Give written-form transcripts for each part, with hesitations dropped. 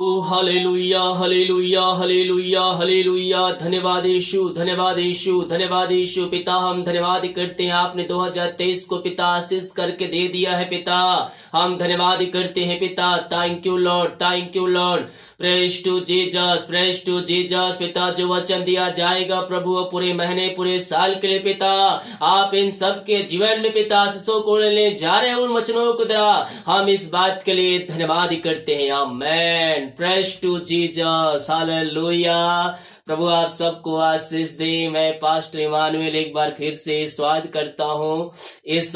ओ hallelujah hallelujah hallelujah hallelujah. धन्यवाद यीशु, धन्यवाद यीशु, धन्यवाद यीशु। पिता हम धन्यवाद करते हैं, आपने 2023 को पिता आशीष करके दे दिया है पिता। हम धन्यवाद करते हैं पिता। Thank you Lord, thank you Lord. Praise to Jesus, praise to Jesus. पिता जो वचन दिया जाएगा प्रभु पूरे महीने पूरे साल के लिए पिता, आप इन सब के जीवन में पिता आशीषों को लेने जा रहे हैं। उन वचनों को द्वारा हम इस बात के लिए धन्यवाद करते हैं। Amen. Praise to Jesus, hallelujah. प्रभु आप सबको आशीष दे। मैं पास्टर इमानुएल एक बार फिर से स्वागत करता हूं इस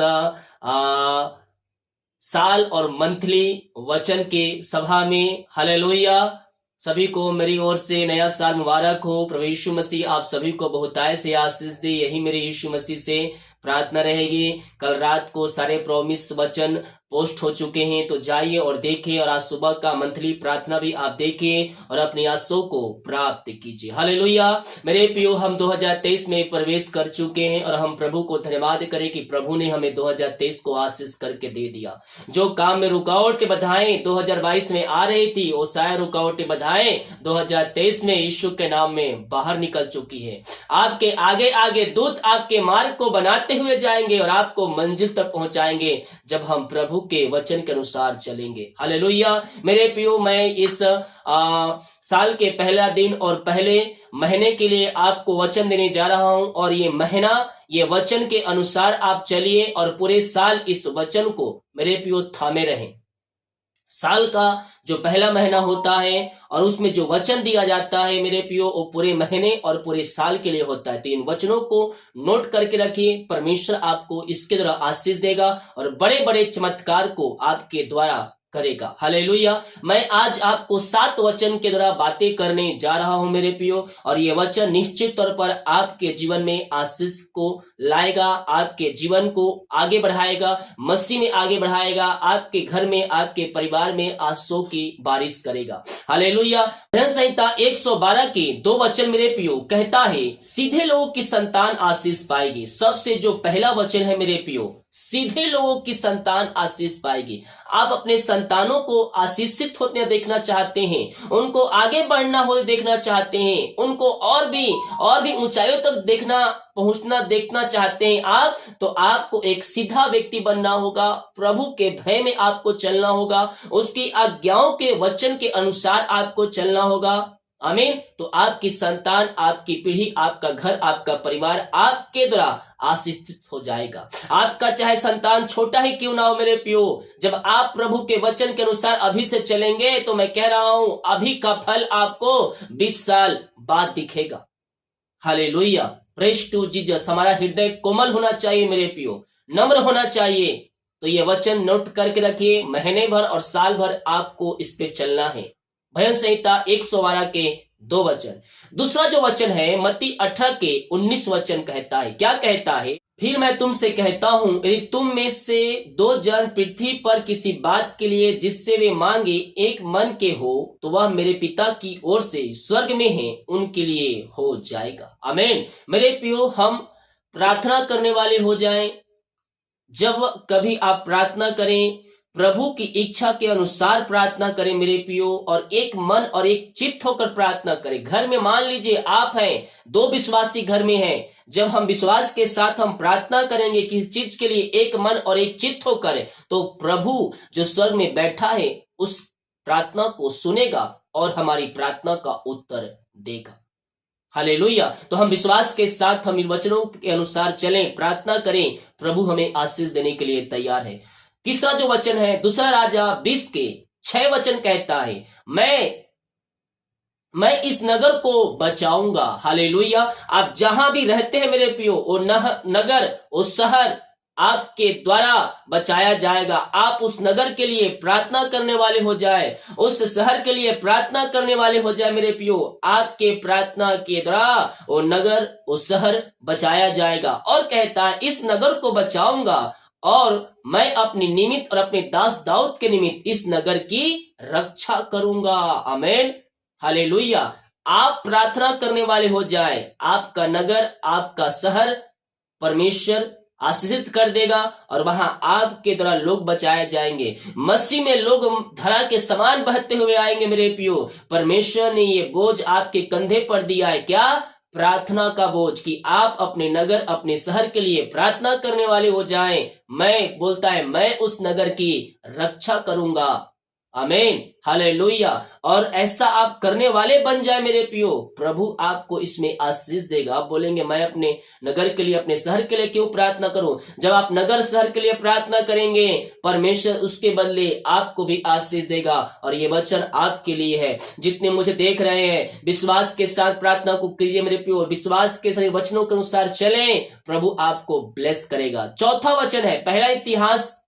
साल और मंथली वचन के सभा में। हालेलुया। सभी को मेरी ओर से नया साल मुबारक हो। प्रभु यीशु मसीह आप सभी को बहुतायत से आशीष दे, यही मेरे यीशु मसीह से प्रार्थना रहेगी। कल रात को सारे प्रॉमिस वचन पोस्ट हो चुके हैं, तो जाइए और देखें, और आज सुबह का मंथली प्रार्थना भी आप देखें और अपनी आशों को प्राप्त कीजिए। हालेलुया। मेरे प्रियो, हम 2023 में प्रवेश कर चुके हैं और हम प्रभु को धन्यवाद करें कि प्रभु ने हमें 2023 को आशीष करके दे दिया। जो काम में रुकावटें बाधाएं 2022 में आ रही थी, वो सारे रुकावटें बाधाएं 2023 में यीशु के नाम में बाहर निकल चुकी है। आपके आगे आगे दूत आपके मार्ग को बनाते हुए जाएंगे और आपको मंजिल तक पहुंचाएंगे जब हम प्रभु के वचन के अनुसार चलेंगे। हालेलुया। मेरे प्रियो, मैं इस साल के पहला दिन और पहले महीने के लिए आपको वचन देने जा रहा हूं, और ये महीना ये वचन के अनुसार आप चलिए और पूरे साल इस वचन को मेरे प्रियो थामे रहें। साल का जो पहला महीना होता है और उसमें जो वचन दिया जाता है मेरे प्रियो, वो पूरे महीने और पूरे साल के लिए होता है। तो इन वचनों को नोट करके रखिए। परमेश्वर आपको इसके द्वारा आशीष देगा और बड़े बड़े चमत्कार को आपके द्वारा करेगा। हालेलुया। मैं आज आपको 7 वचन के द्वारा बातें करने जा रहा हूं मेरे प्रियो, और ये वचन निश्चित तौर पर आपके जीवन में आशीष को लाएगा, आपके जीवन को आगे बढ़ाएगा, मसीह में आगे बढ़ाएगा, आपके घर में आपके परिवार में आशीषों की बारिश करेगा। हालेलुया। भजन संहिता 112 के 2 वचन मेरे प्रियो कहता है, सीधे लोगों की संतान आशीष पाएगी। सबसे जो पहला वचन है मेरे प्रियो, सीधे लोगों की संतान आशीष पाएगी। आप अपने संतानों को आशीषित होते देखना चाहते हैं, उनको आगे बढ़ना हो देखना चाहते हैं, उनको और भी ऊंचाइयों तक देखना चाहते हैं आप, तो आपको एक सीधा व्यक्ति बनना होगा। प्रभु के भय में आपको चलना होगा, उसकी आज्ञाओं के वचन के अनुसार आपको चलना होगा। आमीन। तो आपकी संतान, आपकी पीढ़ी, आपका घर, आपका परिवार आपके द्वारा आशीषित हो जाएगा। आपका चाहे संतान छोटा ही क्यों ना हो मेरे प्रियो, जब आप प्रभु के वचन के अनुसार अभी से चलेंगे, तो मैं कह रहा हूं अभी का फल आपको 20 साल बाद दिखेगा। हालेलुया। Praise to Jesus. हमारा हृदय कोमल होना चाहिए मेरे प्रियो, नम्र होना चाहिए। तो ये वचन नोट करके रखिए। महीने भर और साल भर आपको इस पे चलना है। भजन संहिता 112 के 2 वचन। दूसरा जो वचन है मत्ती 18 के 19 वचन कहता है, क्या कहता है, फिर मैं तुमसे कहता हूं, यदि तुम में से 2 जन पृथ्वी पर किसी बात के लिए जिससे वे मांगे एक मन के हो, तो वह मेरे पिता की ओर से स्वर्ग में है, उनके लिए हो जाएगा। आमीन। मेरे प्रियो, हम प्रार्थना करने वाले हो जाएं। जब कभी आप प्रार्थना करें, प्रभु की इच्छा के अनुसार प्रार्थना करें मेरे प्रियो, और एक मन और एक चित्त होकर प्रार्थना करें। घर में मान लीजिए आप हैं, 2 विश्वासी घर में हैं, जब हम विश्वास के साथ हम प्रार्थना करेंगे किसी चीज के लिए एक मन और एक चित्त होकर, तो प्रभु जो स्वर्ग में बैठा है उस प्रार्थना को सुनेगा और हमारी प्रार्थना का उत्तर देगा। हालेलुया। तो हम विश्वास के साथ हम इन वचनों के अनुसार चलें, प्रार्थना करें। प्रभु हमें आशीष देने के लिए तैयार है। तीसरा जो वचन है दूसरा राजा 20 के 6 वचन कहता है, मैं इस नगर को बचाऊंगा। हालेलुया। आप जहां भी रहते हैं मेरे प्रियो, वो नगर, वो शहर आपके द्वारा बचाया जाएगा। आप उस नगर के लिए प्रार्थना करने वाले हो जाए, उस शहर के लिए प्रार्थना करने वाले हो जाए मेरे प्रियो। आपके प्रार्थना के द्वारा वो नगर, वो शहर बचाया जाएगा। और कहता है, इस नगर को बचाऊंगा और मैं अपने निमित्त और अपने दास दाऊद के निमित्त इस नगर की रक्षा करूंगा। आमीन। हालेलुया। आप प्रार्थना करने वाले हो जाए, आपका नगर, आपका शहर परमेश्वर आशीषित कर देगा और वहां आपके द्वारा लोग बचाए जाएंगे। मसीह में लोग धरा के समान बहते हुए आएंगे मेरे प्रियो। परमेश्वर ने ये बोझ आपके कंधे पर दिया है, क्या? प्रार्थना का बोझ, कि आप अपने नगर, अपने शहर के लिए प्रार्थना करने वाले हो जाएं। मैं बोलता है, मैं उस नगर की रक्षा करूंगा। आमीन, हालेलुया। और ऐसा आप करने वाले बन जाए मेरे प्रियो, प्रभु आपको इसमें आशीष देगा। आप बोलेंगे, मैं अपने नगर के लिए, अपने शहर के लिए क्यों प्रार्थना करूं? जब आप नगर शहर के लिए प्रार्थना करेंगे, परमेश्वर उसके बदले आपको भी आशीष देगा। और ये वचन आपके लिए है। जितने मुझे देख रहे हैं, विश्वास के साथ प्रार्थना को कीजिए मेरे प्रियो, विश्वास के साथ वचनों के अनुसार चलें, प्रभु आपको ब्लेस करेगा। चौथा वचन है, पहला इतिहास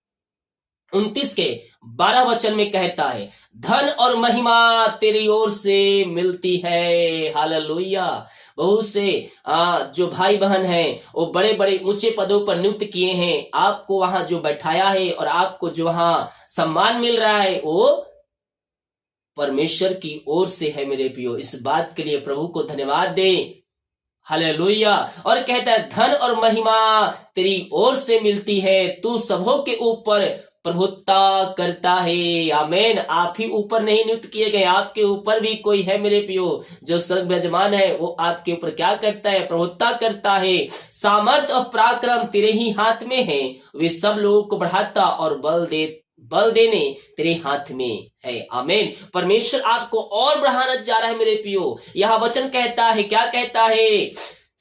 29 के 12 वचन में कहता है, धन और महिमा तेरी ओर से मिलती है। हालेलुया। बहुत से जो भाई बहन हैं, वो बड़े बड़े ऊंचे पदों पर नियुक्त किए हैं, आपको वहां जो बैठाया है और आपको जो वहां सम्मान मिल रहा है, वो परमेश्वर की ओर से है मेरे प्रियो। इस बात के लिए प्रभु को धन्यवाद दे। हालेलुया। और कहता है, धन और महिमा तेरी ओर से मिलती है, तू सबों के ऊपर प्रभुत्ता करता है। आमीन। आप ही ऊपर नहीं नियुक्त किए गए, आपके ऊपर भी कोई है मेरे प्रियो। जो स्वर्ग विराजमान है, वो आपके ऊपर क्या करता है? प्रभुत्ता करता है। सामर्थ और पराक्रम तेरे ही हाथ में है, वे सब लोगों को बढ़ाता और बल देने तेरे हाथ में है। आमीन। परमेश्वर आपको और बढ़ाना जा रहा है मेरे प्रियो। यह वचन कहता है, क्या कहता है?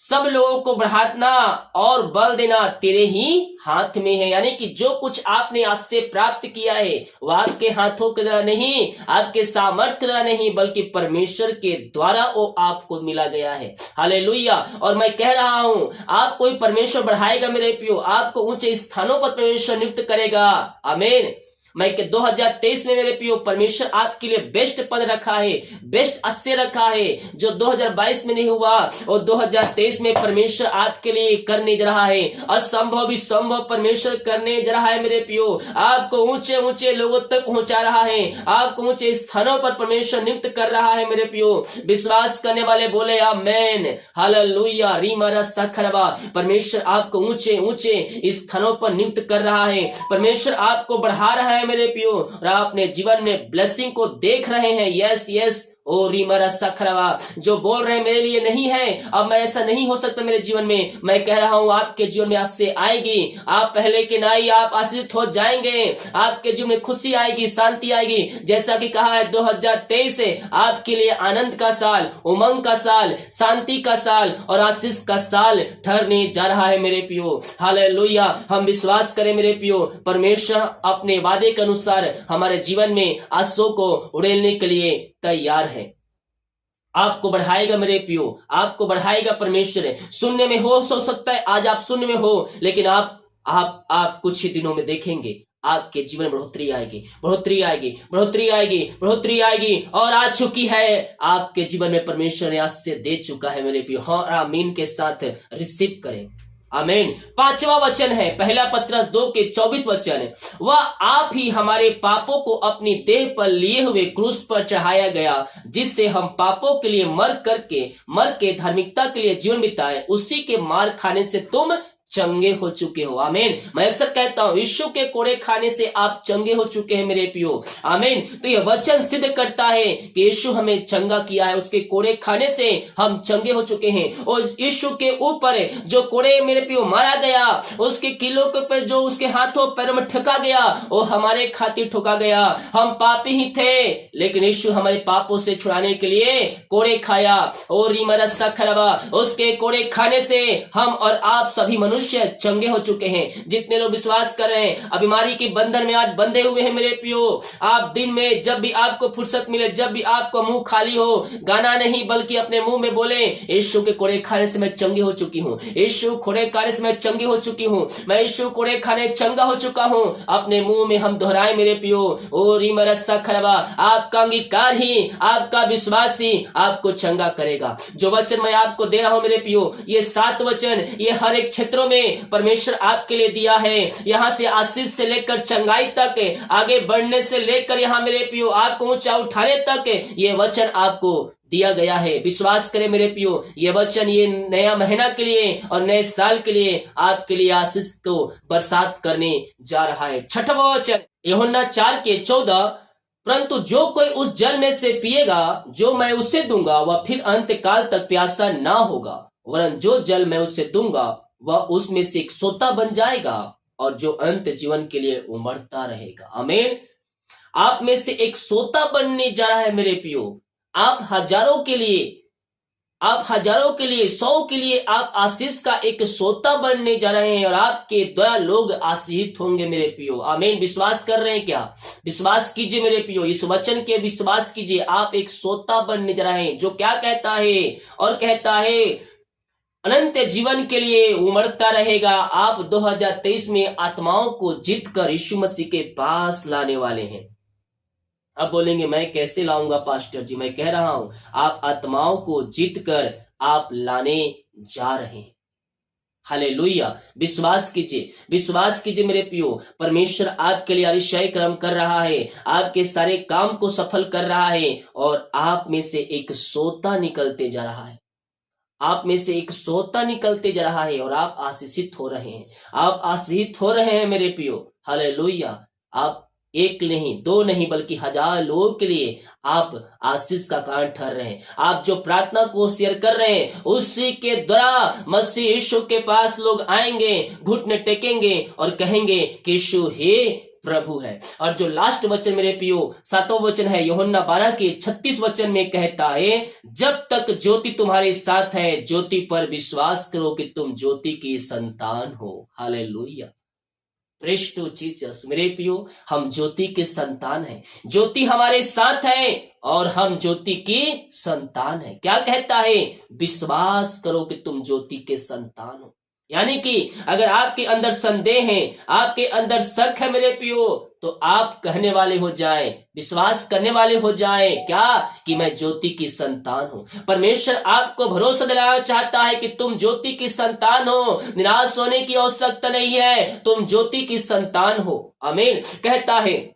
सब लोगों को बढ़ाना और बल देना तेरे ही हाथ में है। यानी कि जो कुछ आपने आज से प्राप्त किया है, वह आपके हाथों के द्वारा नहीं, आपके सामर्थ्य के द्वारा नहीं, बल्कि परमेश्वर के द्वारा वो आपको मिला गया है। हालेलुया। और मैं कह रहा हूं, आपको ही परमेश्वर बढ़ाएगा मेरे प्रियो, आपको ऊंचे स्थानों पर परमेश्वर नियुक्त करेगा। आमीन। मैं 2023 में मेरे प्रियो, परमेश्वर आपके लिए बेस्ट पद रखा है, बेस्ट अस्य रखा है। जो 2022 में नहीं हुआ, और 2023 में परमेश्वर आपके लिए करने जा रहा है। असंभव भी संभव परमेश्वर करने जा रहा है मेरे प्रियो। आपको ऊंचे ऊंचे लोगों तक पहुंचा रहा है, आपको ऊंचे स्थानों पर परमेश्वर नियुक्त कर रहा है मेरे प्रियो। विश्वास करने वाले बोले आमेन, हालेलुया। रीमारा सखरवा। परमेश्वर आपको ऊंचे ऊंचे स्थानों पर नियुक्त कर रहा है, परमेश्वर आपको बढ़ा रहा है मेरे प्रियो, और आप अपने जीवन में ब्लेसिंग को देख रहे हैं। Yes yes. ओ रीमरा सखरवा। जो बोल रहे हैं मेरे लिए नहीं है, अब मैं ऐसा नहीं हो सकता मेरे जीवन में, मैं कह रहा हूं आपके जीवन में आज से आएगी। आप पहले के नाई, आप आशीषित हो जाएंगे, आपके जीवन में खुशी आएगी, शांति आएगी। जैसा कि कहा है, 2023 से आपके लिए आनंद का साल, उमंग का साल, शांति का साल और आशीष का साल ठहरने जा रहा है मेरे प्रियो। हालेलुया। हम विश्वास करें मेरे प्रियो, परमेश्वर अपने वादे के अनुसार हमारे जीवन में आंसू को उड़ेलने के लिए तैयार है। आपको बढ़ाएगा मेरे प्रियो, आपको बढ़ाएगा परमेश्वर। सुनने में हो सकता है आज आप शून्य में हो, लेकिन आप कुछ ही दिनों में देखेंगे आपके जीवन में बढ़ोतरी आएगी, बढ़ोतरी आएगी, बढ़ोतरी आएगी, बढ़ोतरी आएगी, और आ चुकी है आपके जीवन में। परमेश्वर ने आज से दे चुका है मेरे प्रियो। हाँ, आमीन के साथ रिसीव करें। आमीन। 5वां वचन है, पहला पत्रस 2 के 24 वचन, वह आप ही हमारे पापों को अपनी देह पर लिए हुए क्रूस पर चढ़ाया गया, जिससे हम पापों के लिए मर के धार्मिकता के लिए जीवन बिताए। उसी के मार खाने से तुम चंगे हो चुके हो। आमीन। मैं अक्सर कहता हूं, यीशु के कोड़े खाने से आप चंगे हो चुके हैं मेरे प्रियो। आमीन। तो यह वचन सिद्ध करता है कि यीशु हमें चंगा किया है, उसके कोड़े खाने से हम चंगे हो चुके हैं। और यीशु के ऊपर जो कोड़े मेरे प्रियो मारा गया, उसके किलों के ऊपर जो उसके हाथों पैरों में ठुका गया, वो हमारे खातिर ठुका गया। हम पापी ही थे, लेकिन यीशु हमारे पापों से छुड़ाने के लिए कोड़े खाया। और रिमरसा खरबा, उसके कोड़े खाने से हम और आप सभी मनुष्य चंगे हो चुके हैं। जितने लोग विश्वास कर रहे हैं, अब बीमारी के बंधन में आज बंधे हुए हैं मेरे प्रियो, आप दिन में जब भी आपको फुर्सत मिले, जब भी आपको मुंह खाली हो, गाना नहीं बल्कि अपने मुंह में बोले, यीशु के कोड़े खाने से मैं चंगी हो चुकी हूँ, यीशु कोड़े खाने से मैं चंगी हो चुकी हूँ, मैं यीशु कोड़े खाने चंगा हो चुका हूँ। अपने मुंह में हम दोहराए मेरे प्रियो। ओ रिमरसा खरबा, आपका अंगीकार ही, आपका विश्वास ही आपको चंगा करेगा। जो वचन मैं आपको दे रहा हूँ मेरे प्रियो, ये 7 वचन, ये हर एक क्षेत्रों क्षेत्रों में परमेश्वर आपके लिए दिया है। यहाँ से आशीष से लेकर चंगाई तक, आगे बढ़ने से लेकर यहाँ मेरे पियो आपको ऊंचा उठाने तक ये वचन आपको दिया गया है। विश्वास करें मेरे पियो, ये वचन ये नया महीना के लिए और नए साल के लिए आपके लिए आशीष को बरसात करने जा रहा है। छठवां वचन यूहन्ना 4:14, परंतु जो कोई उस जल में से पिएगा जो मैं उसे दूंगा वह फिर अंत काल तक प्यासा ना होगा, वरन जो जल मैं उसे दूंगा वह उसमें से एक सोता बन जाएगा और जो अंत जीवन के लिए उमड़ता रहेगा। आमीन। आप में से एक सोता बनने जा रहा है मेरे पियो। आप हजारों के लिए, 100 के लिए आप आशीष का एक सोता बनने जा रहे हैं और आपके द्वारा लोग आशीषित होंगे मेरे पियो। आमीन। विश्वास कर रहे हैं क्या? विश्वास कीजिए मेरे पियो, इस वचन के विश्वास कीजिए। आप एक सोता बनने जा रहे हैं जो क्या कहता है, और कहता है अनंत जीवन के लिए उमड़ता रहेगा। आप 2023 में आत्माओं को जीतकर यीशु मसीह के पास लाने वाले हैं। अब बोलेंगे मैं कैसे लाऊंगा पास्टर जी? मैं कह रहा हूं आप आत्माओं को जीतकर आप लाने जा रहे हैं। हालेलुया। विश्वास कीजिए मेरे पियो, परमेश्वर आपके लिए अतिशय कर्म कर रहा है, आपके सारे काम को सफल कर रहा है और आप में से एक सोता निकलते जा रहा है। आप में से एक सोता निकलते जा रहा है और आप आशीषित हो रहे हैं। आप आशीषित हो रहे हैं मेरे पियो। हालेलुया। आप एक नहीं, 2 नहीं, बल्कि 1000 लोगों के लिए आप आशीष का कारण ठहर रहे हैं। आप जो प्रार्थना को शेयर कर रहे हैं उसी के द्वारा मसीह यीशु के पास लोग आएंगे, घुटने टेकेंगे और कहेंगे कि यीशु हे प्रभु है। और जो लास्ट वचन मेरे पियो 7वां वचन है यूहन्ना 12:36 वचन में कहता है, जब तक ज्योति तुम्हारे साथ है ज्योति पर विश्वास करो कि तुम ज्योति की संतान हो। हालेलुया। Praise to Jesus. मेरे पियो, हम ज्योति के संतान हैं। ज्योति हमारे साथ है और हम ज्योति की संतान है। क्या कहता है? विश्वास करो कि तुम ज्योति के संतान हो। यानी कि अगर आपके अंदर संदेह है, आपके अंदर शक है मेरे पियो, तो आप कहने वाले हो जाएं, विश्वास करने वाले हो जाएं क्या? कि मैं ज्योति की संतान हूं। परमेश्वर आपको भरोसा दिलाना चाहता है कि तुम ज्योति की संतान हो। निराश होने की आवश्यकता नहीं है, तुम ज्योति की संतान हो। आमीन। कहता है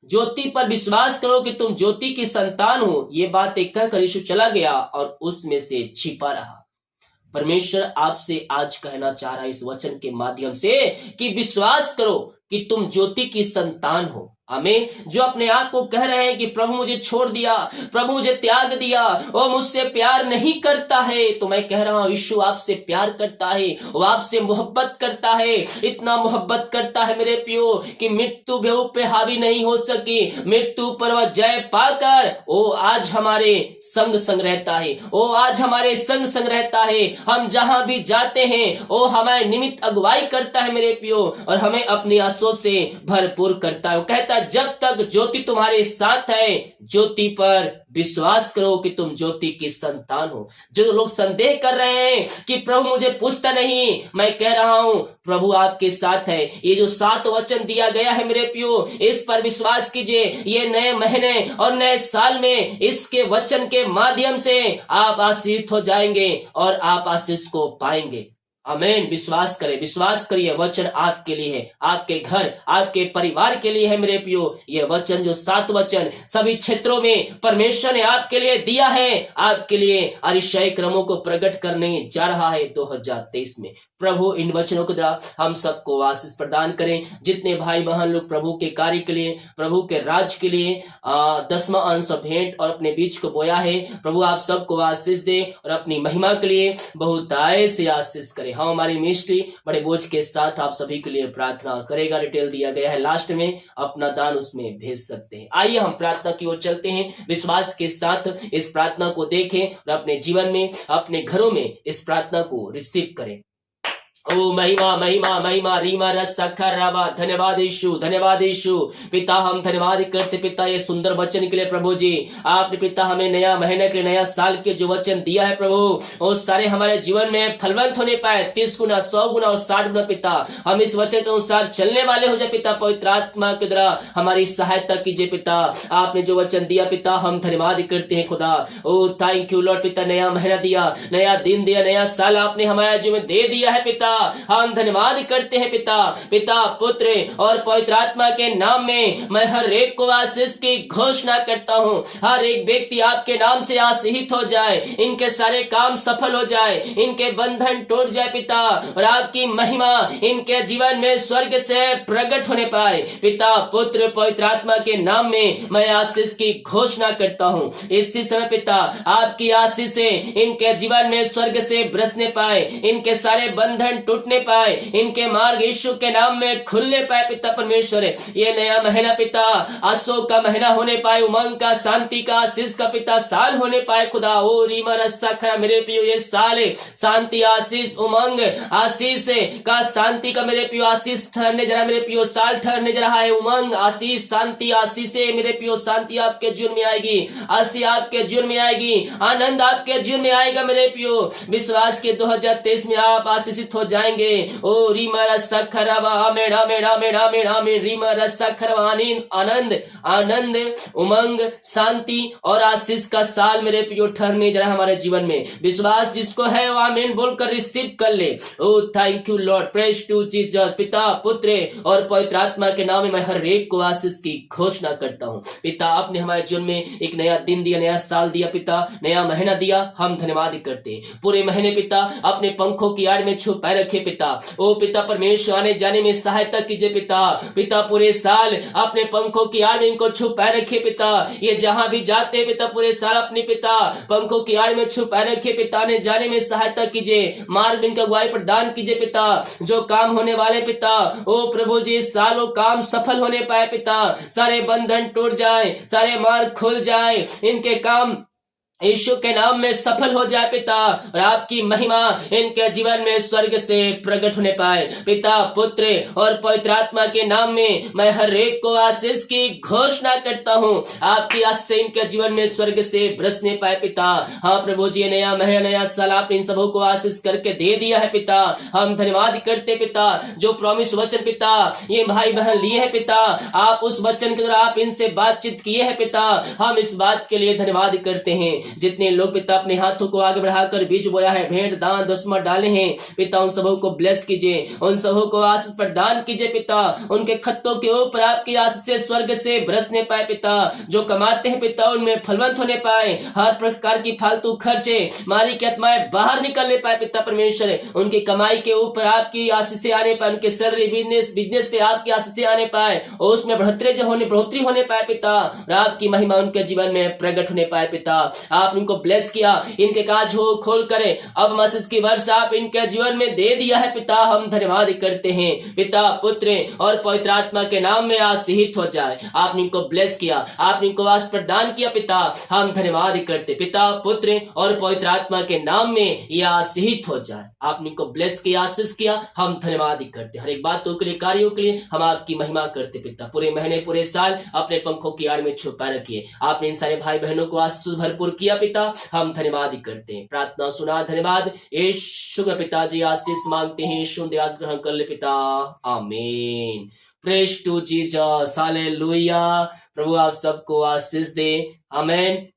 ज्योति पर विश्वास करो कि तुम ज्योति की संतान हो। ये बातें कहकर यीशु चला गया और उसमें से छिपा रहा। परमेश्वर आपसे आज कहना चाह रहा है इस वचन के माध्यम से कि विश्वास करो कि तुम ज्योति की संतान हो। आमीन। जो अपने आप को कह रहे हैं कि प्रभु मुझे छोड़ दिया, प्रभु मुझे त्याग दिया, वो मुझसे प्यार नहीं करता है, तो मैं कह रहा हूं यीशु आपसे प्यार करता है, वो आपसे मोहब्बत करता है। इतना मोहब्बत करता है मेरे पियो कि मृत्यु भी उस पे हावी नहीं हो सकी। मृत्यु पर वह जय पाकर वो आज हमारे संग रहता है, वो आज हमारे संग रहता है। हम जहां भी जाते हैं वो हमारे निमित्त अगुवाई करता है मेरे पियो और हमें अपनी आंसुओं से भरपूर करता है। वो कहता है जब तक ज्योति तुम्हारे साथ है ज्योति पर विश्वास करो कि तुम ज्योति की संतान हो। जो लोग संदेह कर रहे हैं कि प्रभु मुझे पूछता नहीं, मैं कह रहा हूं प्रभु आपके साथ है। ये जो 7 वचन दिया गया है मेरे पियो, इस पर विश्वास कीजिए। ये नए महीने और नए साल में इसके वचन के माध्यम से आप आशीषित हो जाएंगे और आप आशीष को पाएंगे। आमीन। विश्वास करिए। वचन आपके लिए है, आपके घर, आपके परिवार के लिए है मेरे पियो। ये वचन जो 7 वचन सभी क्षेत्रों में परमेश्वर ने आपके लिए दिया है, आपके लिए अतिशय क्रमों को प्रकट करने जा रहा है 2023 में। प्रभु इन वचनों के द्वारा हम सबको आशीष प्रदान करें। जितने भाई बहन लोग प्रभु के कार्य के लिए, प्रभु के राज के लिए 10वां अंश भेंट और अपने बीच को बोया है, प्रभु आप सबको आशीष दे और अपनी महिमा के लिए बहुतायत से आशीष करे। हम हमारी मिनिस्ट्री बड़े बोझ के साथ आप सभी के लिए प्रार्थना करेगा। डिटेल दिया गया है लास्ट में, अपना दान उसमें भेज सकते हैं। आइए हम प्रार्थना की ओर चलते हैं। विश्वास के साथ इस प्रार्थना को देखें और अपने जीवन में, अपने घरों में इस प्रार्थना को रिसीव करें। ओ महिमा महिमा महिमा रीमा रसखर रवा। धन्यवाद यीशु। पिता हम धन्यवाद करते पिता ये सुंदर वचन के लिए प्रभु जी। आपने पिता हमें नया महीने के नया साल के जो वचन दिया है प्रभु, वो सारे हमारे जीवन में फलवंत होने पाए 30 गुना 100 गुना और 60 गुना। पिता हम इस वचन के अनुसार चलने वाले हो जाए पिता। पवित्र आत्मा के द्वारा हमारी सहायता कीजिए पिता। आपने जो वचन दिया पिता हम धन्यवाद करते हैं खुदा। ओ थैंक यू लॉर्ड पिता। नया महीना दिया, नया दिन दिया, नया साल आपने हमारे जीवन में दे दिया है पिता। हम धन्यवाद करते हैं पिता। पिता, पुत्र और पवित्र आत्मा के नाम में मैं हर एक को आशीष की घोषणा करता हूँ। हर एक व्यक्ति आपके नाम से आशीषित हो जाए, इनके सारे काम सफल हो जाए, इनके बंधन टूट जाए पिता, और आपकी महिमा इनके जीवन में स्वर्ग से प्रकट होने पाए। पिता, पुत्र, पवित्र आत्मा के नाम में मैं आशीष की घोषणा करता हूँ। इसी समय पिता, आपकी आशीष से इनके जीवन में स्वर्ग से बरसने पाए, इनके सारे बंधन टूटने पाए, इनके मार्ग यीशु के नाम में खुलने पाए। पिता परमेश्वर, ये नया महीना पिता अशोक का महीना होने पाए, उमंग का, शांति का, आशीष का पिता साल होने पाए। खुदा ओ रीमा रस्सा खरा मेरे पियो, ये साल शांति, आशीष, उमंग, आशीष का, शांति का मेरे पियो आशीष ठहरने जरा मेरे पियो साल ठहरने जा रहा है। उमंग, आशीष, शांति, आशीष मेरे पियो शांति आपके जीवन में आएगी, आशीष आपके जीवन में आएगी, आनंद आपके जीवन में आएगा मेरे पियो। विश्वास के 2023 में आप आशीषित हो जाएंगे। ओ रीमा रस्सा खरा आमेन आमेन आमेन आमेन आमेन रीमा रस्सा खरा आनंद आनंद, उमंग, शांति और आशीष का साल मेरे पियो ठहरने जरा हमारे जीवन में। विश्वास जिसको है वो आमीन बोलकर रिसीव कर ले। Oh thank you Lord, praise to Jesus. पिता, पुत्र और पवित्र आत्मा के नाम में मैं हर एक को आशीष की घोषणा करता हूँ। पिता, आपने हमारे जीवन में एक नया दिन दिया, नया साल दिया पिता, नया महीना दिया, हम धन्यवाद करते हैं। पूरे महीने पिता अपने पंखों की आड़ में छुपाए रखे पिता। ओ पिता परमेश्वर, आने जाने में सहायता कीजिए पिता। पिता, पूरे साल अपने पंखों की आड़ में इनको छुपाए रखे पिता। ये जहां भी जाते पिता पूरे साल अपने पिता पंखों की आड़ में छुपाए रखे पिता। आने जाने में सहायता कीजिए, मार्ग इनका अगुवाई प्रदान कीजिए पिता। जो काम होने वाले पिता, ओ प्रभु जी सालों काम सफल होने पाए पिता, सारे बंधन टूट जाए, सारे मार्ग खुल जाए, इनके काम यीशु के नाम में सफल हो जाए पिता, और आपकी महिमा इनके जीवन में स्वर्ग से प्रकट होने पाए। पिता, पुत्र और पवित्र आत्मा के नाम में मैं हर एक को आशीष की घोषणा करता हूँ। आपकी आशीष से इनके जीवन में स्वर्ग से बरसने पाए पिता। हाँ प्रभु जी, नया महीना, नया साल आप इन सबों को आशीष करके दे दिया है पिता। हम धन्यवाद करते पिता। जो प्रॉमिस वचन पिता ये भाई बहन लिए है पिता, आप उस वचन के द्वारा आप इनसे बातचीत किए हैं पिता, हम इस बात के लिए धन्यवाद करते हैं। जितने लोग पिता अपने हाथों को आगे बढ़ाकर बीज बोया है, भेंट, दान, दशमा डाले हैं पिता, उन सबों को ब्लेस कीजिए, उन सबों को आशीष प्रदान कीजिए पिता। उनके खत्तों के ऊपर आपकी आशीष से स्वर्ग से बरसने पाए पिता। जो कमाते हैं पिता उनमें फलवंत होने पाए, हर प्रकार की फालतू खर्चे मारी की आत्माएं बाहर निकलने पाए पिता परमेश्वर। उनकी कमाई के ऊपर आपकी आशीष से आने पाए, उनके सैलरी बिजनेस पे आपकी आशीष से आने पाए, और उसमें बढ़ोतरी होने पाए पिता, और आपकी महिमा उनके जीवन में प्रकट होने पाए पिता। आप इनको ब्लेस किया, इनके काज हो खोल करे, अब मसीह की वर्षा आप इनके जीवन में दे दिया है पिता। हम धन्यवाद करते हैं। पिता, पुत्र और पवित्र आत्मा के नाम में आशीषित हो जाए। आपने इनको ब्लेस किया, आपने इनको आशीष प्रदान किया पिता, हम धन्यवाद करते। पिता, पुत्र और पवित्र आत्मा के नाम में यह आशीषित हो जाए। आपने इनको ब्लेस किया, आशीष किया, हम धन्यवाद करते। हर एक बातों के लिए, कार्यों के लिए हम आपकी महिमा करते पिता। पूरे महीने, पूरे साल अपने पंखों की आड़ में छुपा रखिए। आपने इन सारे भाई बहनों को आशीष भरपूर किया पिता, हम धन्यवाद करते हैं। प्रार्थना सुना, धन्यवाद। यीशु के पिताजी आशीष मांगते हैं, यीशु दयास ग्रहण कर ले पिता, amen. Praise to Jesus, hallelujah. प्रभु आप सबको आशीष दे, आमीन।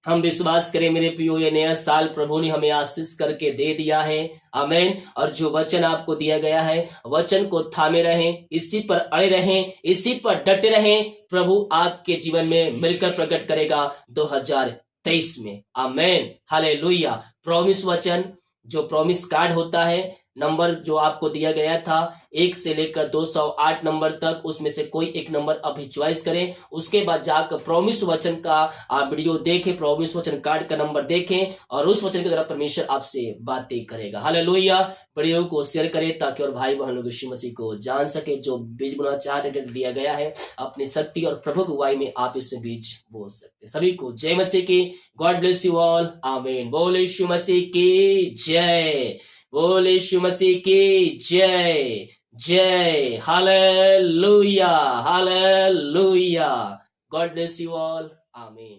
हम विश्वास करें मेरे प्रियो, ये नया साल प्रभु ने हमें आशीष करके दे दिया है, आमीन। और जो वचन आपको दिया गया है, वचन को थामे रहें, इसी पर अड़े रहें, इसी पर डटे रहें। प्रभु आपके जीवन में मिलकर प्रकट करेगा 2023 में, आमीन, हालेलुया। प्रॉमिस वचन, जो प्रॉमिस कार्ड होता है, नंबर जो आपको दिया गया था 1 से लेकर 208 नंबर तक, उसमें से कोई एक नंबर अभी चॉइस करें। उसके बाद जाकर प्रॉमिस वचन का आप वीडियो देखें, प्रॉमिस वचन कार्ड का नंबर देखें, और उस वचन के द्वारा परमेश्वर आपसे बातें करेगा। हालेलुया। वीडियो को शेयर करें ताकि और भाई बहन लोग यीशु मसीह को जान सके। जो बीज बोना चाहते दिया गया है, अपनी शक्ति और प्रभु की अगुवाई में आप इसमें बीज बो सकते। सभी को जय मसीह की। गॉड ब्लेस यू ऑल, आमीन। बोले यीशु मसीह की जय, बोले यीशु मसीह की जय जय, hallelujah hallelujah. God bless you all, आमीन।